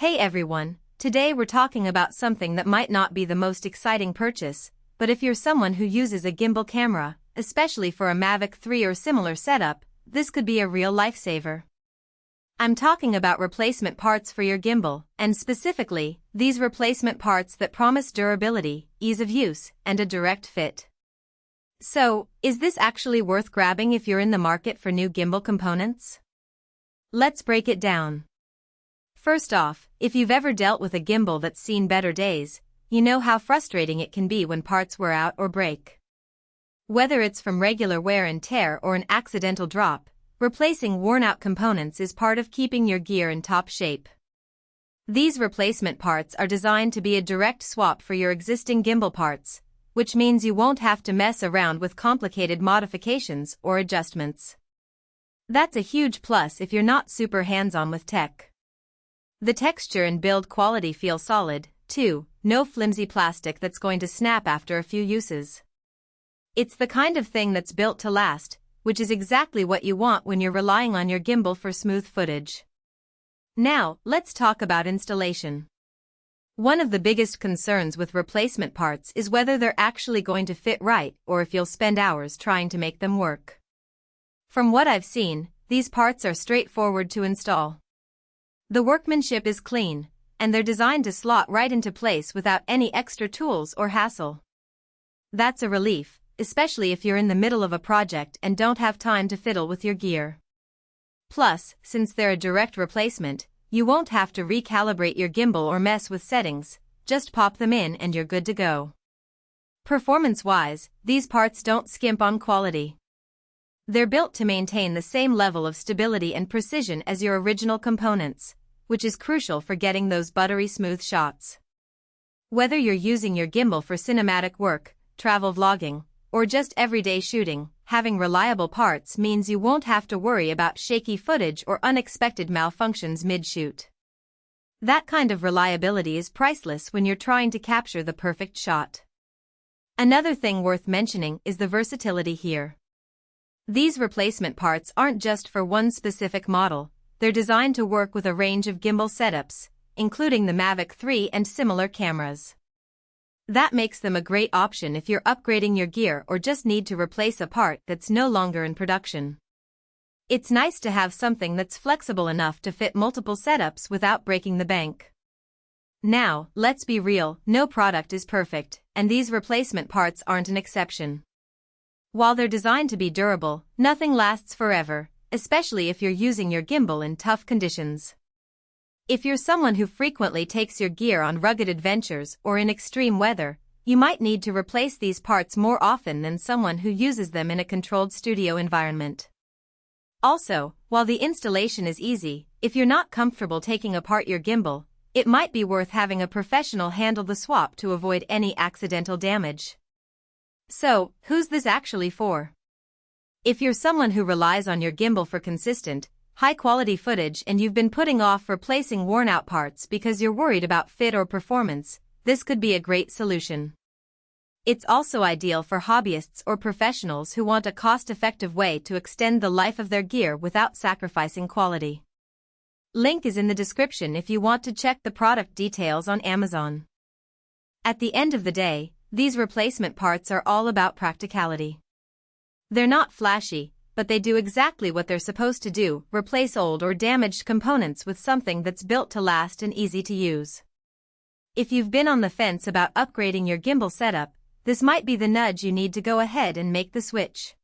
Hey everyone, today we're talking about something that might not be the most exciting purchase, but if you're someone who uses a gimbal camera, especially for a Mavic 3 or similar setup, this could be a real lifesaver. I'm talking about replacement parts for your gimbal, and specifically, these replacement parts that promise durability, ease of use, and a direct fit. So, is this actually worth grabbing if you're in the market for new gimbal components? Let's break it down. First off, if you've ever dealt with a gimbal that's seen better days, you know how frustrating it can be when parts wear out or break. Whether it's from regular wear and tear or an accidental drop, replacing worn-out components is part of keeping your gear in top shape. These replacement parts are designed to be a direct swap for your existing gimbal parts, which means you won't have to mess around with complicated modifications or adjustments. That's a huge plus if you're not super hands-on with tech. The texture and build quality feel solid, too, no flimsy plastic that's going to snap after a few uses. It's the kind of thing that's built to last, which is exactly what you want when you're relying on your gimbal for smooth footage. Now, let's talk about installation. One of the biggest concerns with replacement parts is whether they're actually going to fit right or if you'll spend hours trying to make them work. From what I've seen, these parts are straightforward to install. The workmanship is clean, and they're designed to slot right into place without any extra tools or hassle. That's a relief, especially if you're in the middle of a project and don't have time to fiddle with your gear. Plus, since they're a direct replacement, you won't have to recalibrate your gimbal or mess with settings, just pop them in and you're good to go. Performance-wise, these parts don't skimp on quality. They're built to maintain the same level of stability and precision as your original components, which is crucial for getting those buttery smooth shots. Whether you're using your gimbal for cinematic work, travel vlogging, or just everyday shooting, having reliable parts means you won't have to worry about shaky footage or unexpected malfunctions mid-shoot. That kind of reliability is priceless when you're trying to capture the perfect shot. Another thing worth mentioning is the versatility here. These replacement parts aren't just for one specific model, they're designed to work with a range of gimbal setups, including the Mavic 3 and similar cameras. That makes them a great option if you're upgrading your gear or just need to replace a part that's no longer in production. It's nice to have something that's flexible enough to fit multiple setups without breaking the bank. Now, let's be real, no product is perfect, and these replacement parts aren't an exception. While they're designed to be durable, nothing lasts forever, especially if you're using your gimbal in tough conditions. If you're someone who frequently takes your gear on rugged adventures or in extreme weather, you might need to replace these parts more often than someone who uses them in a controlled studio environment. Also, while the installation is easy, if you're not comfortable taking apart your gimbal, it might be worth having a professional handle the swap to avoid any accidental damage. So, who's this actually for? If you're someone who relies on your gimbal for consistent, high-quality footage and you've been putting off replacing worn-out parts because you're worried about fit or performance, this could be a great solution. It's also ideal for hobbyists or professionals who want a cost-effective way to extend the life of their gear without sacrificing quality. Link is in the description if you want to check the product details on Amazon. At the end of the day, these replacement parts are all about practicality. They're not flashy, but they do exactly what they're supposed to do, replace old or damaged components with something that's built to last and easy to use. If you've been on the fence about upgrading your gimbal setup, this might be the nudge you need to go ahead and make the switch.